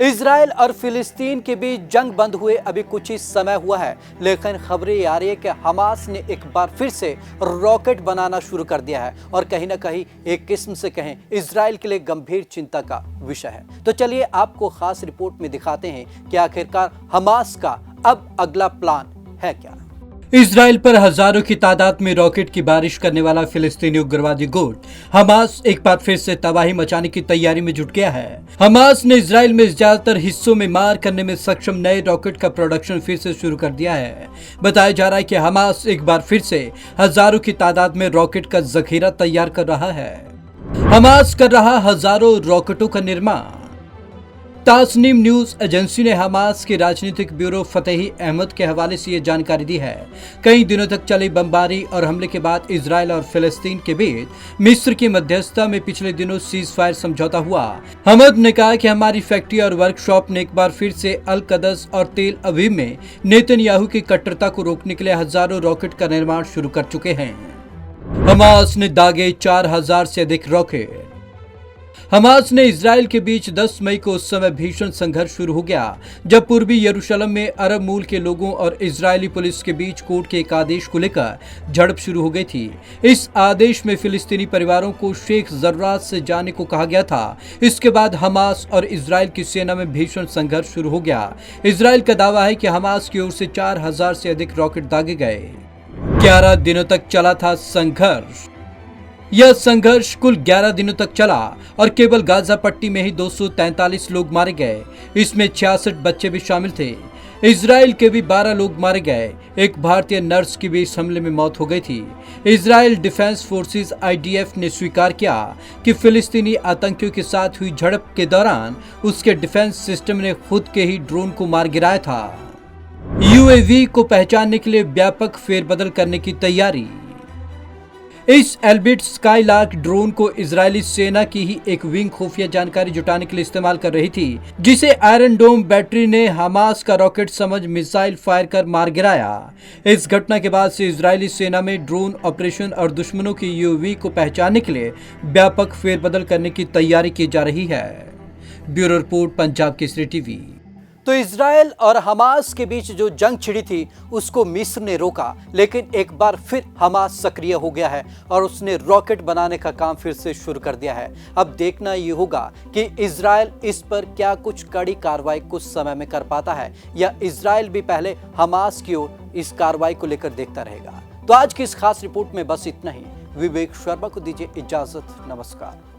Israel और फिलिस्तीन के बीच जंग बंद हुए अभी कुछ ही समय हुआ है, लेकिन खबरें आ रही है कि हमास ने एक बार फिर से रॉकेट बनाना शुरू कर दिया है और कहीं ना कहीं एक किस्म से कहें इजराइल के लिए गंभीर चिंता का विषय है। तो चलिए आपको खास रिपोर्ट में दिखाते हैं कि आखिरकार हमास का अब अगला प्लान है क्या। इजराइल पर हजारों की तादाद में रॉकेट की बारिश करने वाला फिलिस्तीनी उग्रवादी गुट हमास एक बार फिर से तबाही मचाने की तैयारी में जुट गया है। हमास ने इजराइल में ज्यादातर हिस्सों में मार करने में सक्षम नए रॉकेट का प्रोडक्शन फिर से शुरू कर दिया है। बताया जा रहा है कि हमास एक बार फिर से हजारों की तादाद में रॉकेट का जखीरा तैयार कर रहा है। हमास कर रहा हजारों रॉकेटों का निर्माण। तासनीम न्यूज एजेंसी ने हमास के राजनीतिक ब्यूरो फतेही अहमद के हवाले से ये जानकारी दी है। कई दिनों तक चली बमबारी और हमले के बाद इजराइल और फिलिस्तीन के बीच मिस्र की मध्यस्थता में पिछले दिनों सीज फायर समझौता हुआ। अहमद ने कहा कि हमारी फैक्ट्री और वर्कशॉप ने एक बार फिर से अल कदस और तेल अवीव में नेतन्याहू की कट्टरता को रोकने के लिए हजारों रॉकेट का निर्माण शुरू कर चुके हैं। हमास ने दागे 4000 से अधिक रॉकेट। हमास ने इजराइल के बीच 10 मई को उस समय भीषण संघर्ष शुरू हो गया जब पूर्वी यरूशलेम में अरब मूल के लोगों और इजरायली पुलिस के बीच कोर्ट के एक आदेश को लेकर झड़प शुरू हो गई थी। इस आदेश में फिलिस्तीनी परिवारों को शेख जर्रात से जाने को कहा गया था। इसके बाद हमास और इजराइल की सेना में भीषण संघर्ष शुरू हो गया। इजराइल का दावा है कि हमास की ओर से 4000 से अधिक रॉकेट दागे गए। 11 दिनों तक चला था संघर्ष। यह संघर्ष कुल 11 दिनों तक चला और केवल गाजा पट्टी में ही 243 लोग मारे गए। इसमें 66 बच्चे भी शामिल थे। इजराइल के भी 12 लोग मारे गए। एक भारतीय नर्स की भी इस हमले में मौत हो गई थी। इजराइल डिफेंस फोर्सेस IDF ने स्वीकार किया कि फिलिस्तीनी आतंकियों के साथ हुई झड़प के दौरान उसके डिफेंस सिस्टम ने खुद के ही ड्रोन को मार गिराया था। UAV को पहचानने के लिए व्यापक फेरबदल करने की तैयारी। इस एल्बिट स्काईलार्क ड्रोन को इजरायली सेना की ही एक विंग खुफिया जानकारी जुटाने के लिए इस्तेमाल कर रही थी, जिसे आयरन डोम बैटरी ने हमास का रॉकेट समझ मिसाइल फायर कर मार गिराया। इस घटना के बाद से इजरायली सेना में ड्रोन ऑपरेशन और दुश्मनों की UAV को पहचानने के लिए व्यापक फेरबदल करने की तैयारी की जा रही है। Bureau report, Punjab Kesari TV. तो इजराइल और हमास के बीच जो जंग छिड़ी थी उसको मिस्र ने रोका, लेकिन एक बार फिर हमास सक्रिय हो गया है और उसने रॉकेट बनाने का काम फिर से शुरू कर दिया है। अब देखना ये होगा कि इजराइल इस पर क्या कुछ कड़ी कार्रवाई कुछ समय में कर पाता है या इजराइल भी पहले हमास की ओर इस कार्रवाई को लेकर देखता रहेगा। तो आज की इस खास रिपोर्ट में बस इतना ही। विवेक शर्मा को दीजिए इजाजत। नमस्कार।